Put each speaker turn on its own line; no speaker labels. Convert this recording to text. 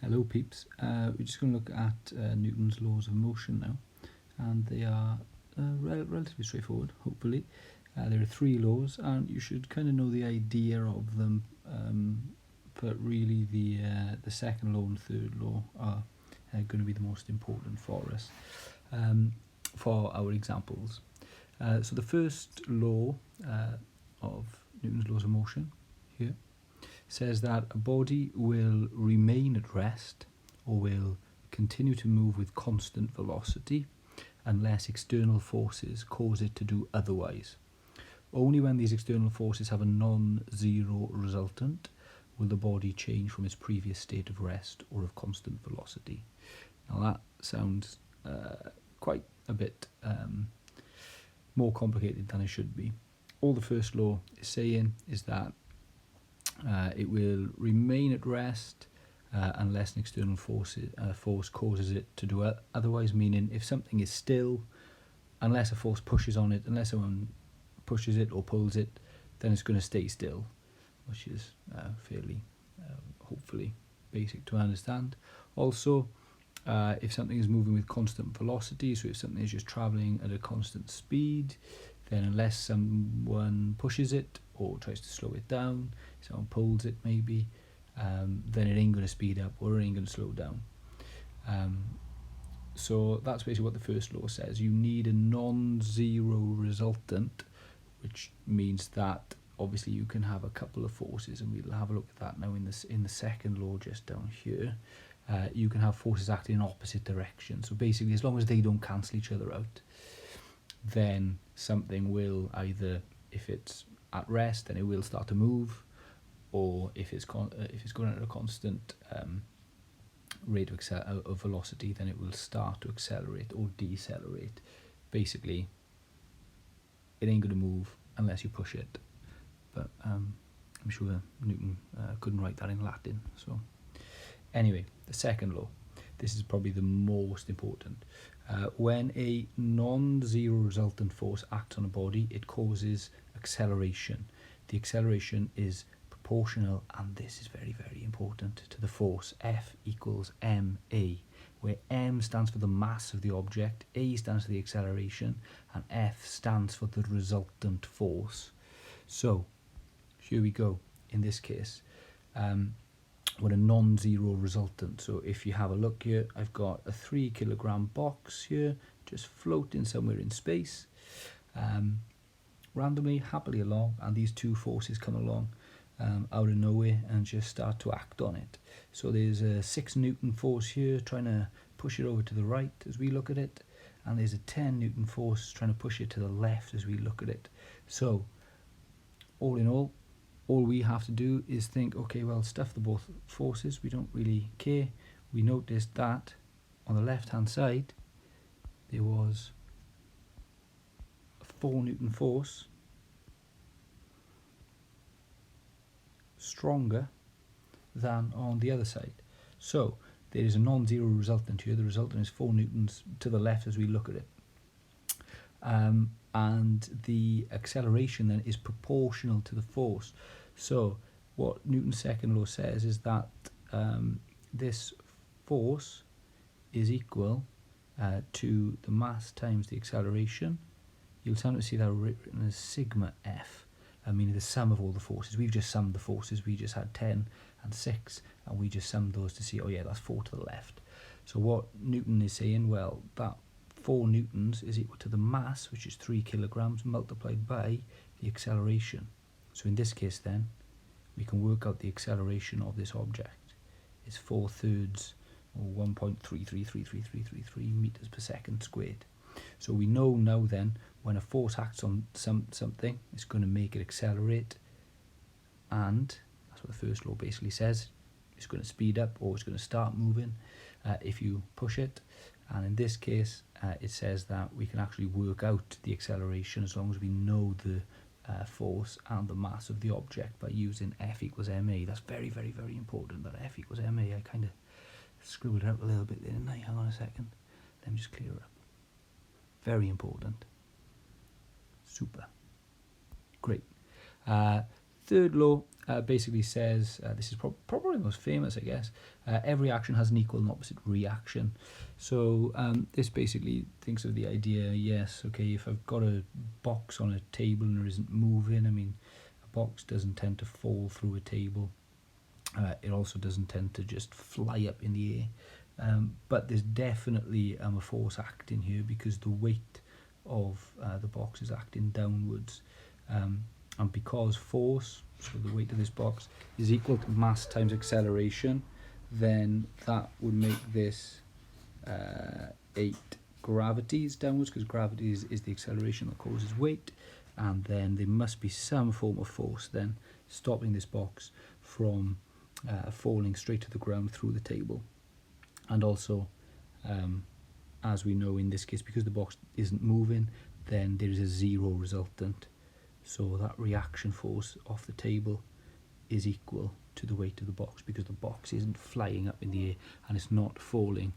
Hello peeps, we're just going to look at Newton's laws of motion now, and they are relatively straightforward, hopefully. There are three laws and you should kind of know the idea of them, but really the second law and third law are going to be the most important for us, for our examples. So the first law of Newton's laws of motion here says that a body will remain at rest or will continue to move with constant velocity unless external forces cause it to do otherwise. Only when these external forces have a non-zero resultant will the body change from its previous state of rest or of constant velocity. Now that sounds quite a bit more complicated than it should be. All the first law is saying is that it will remain at rest unless an external force causes it to do otherwise, meaning if something is still, unless a force pushes on it, unless someone pushes it or pulls it, then it's going to stay still, which is fairly, hopefully, basic to understand. Also, if something is moving with constant velocity, so if something is just travelling at a constant speed, then unless someone pushes it or tries to slow it down, someone pulls it maybe, then it ain't going to speed up or it ain't going to slow down. So that's basically what the first law says. You need a non-zero resultant, which means that obviously you can have a couple of forces, and we'll have a look at that now in the second law just down here. You can have forces acting in opposite directions. So basically, as long as they don't cancel each other out, then something will either, if it's at rest, then it will start to move, or if it's going at a constant rate of velocity, then it will start to accelerate or decelerate. Basically, it ain't going to move unless you push it. But I'm sure Newton couldn't write that in Latin. So anyway, the second law. This is probably the most important. When a non-zero resultant force acts on a body, it causes acceleration. The acceleration is proportional, and this is very, very important, to the force F equals ma, where m stands for the mass of the object, a stands for the acceleration, and F stands for the resultant force. So here we go. In this case, with a non-zero resultant. So if you have a look here, I've got a 3 kilogram box here, just floating somewhere in space, randomly, happily along, and these two forces come along out of nowhere and just start to act on it. So there's a 6 Newton force here trying to push it over to the right as we look at it, and there's a 10 Newton force trying to push it to the left as we look at it. So all in all we have to do is think, okay, well, stuff the both forces, we don't really care. We noticed that on the left hand side there was a 4 Newton force stronger than on the other side. So there is a non-zero resultant here. The resultant is 4 newtons to the left as we look at it. And the acceleration then is proportional to the force. So what Newton's second law says is that this force is equal to the mass times the acceleration. You'll sometimes see that written as sigma F, meaning the sum of all the forces. We've just summed the forces. We just had 10 and 6, and we just summed those to see, oh yeah, that's 4 to the left. So what Newton is saying, well, that 4 newtons is equal to the mass, which is 3 kilograms, multiplied by the acceleration. So in this case then, we can work out the acceleration of this object. It's 4/3, or 1.333333 meters per second squared. So we know now then, when a force acts on something, it's going to make it accelerate, and that's what the first law basically says. It's going to speed up or it's going to start moving if you push it. And in this case, it says that we can actually work out the acceleration as long as we know the force and the mass of the object by using F equals ma. That's very, very, very important, that F equals ma. I kind of scribbled it out a little bit there, didn't I? Hang on a second. Let me just clear it up. Very important. Super. Great. third law basically says, this is probably the most famous, I guess, every action has an equal and opposite reaction. So this basically thinks of the idea, yes, okay, if I've got a box on a table and there isn't moving, I mean, a box doesn't tend to fall through a table. It also doesn't tend to just fly up in the air. But there's definitely a force acting here because the weight of the box is acting downwards. And because force, so the weight of this box, is equal to mass times acceleration, then that would make this 8 gravities downwards, because gravity is the acceleration that causes weight, and then there must be some form of force then stopping this box from falling straight to the ground through the table. And also, as we know in this case, because the box isn't moving, then there is a zero resultant. So that reaction force off the table is equal to the weight of the box, because the box isn't flying up in the air and it's not falling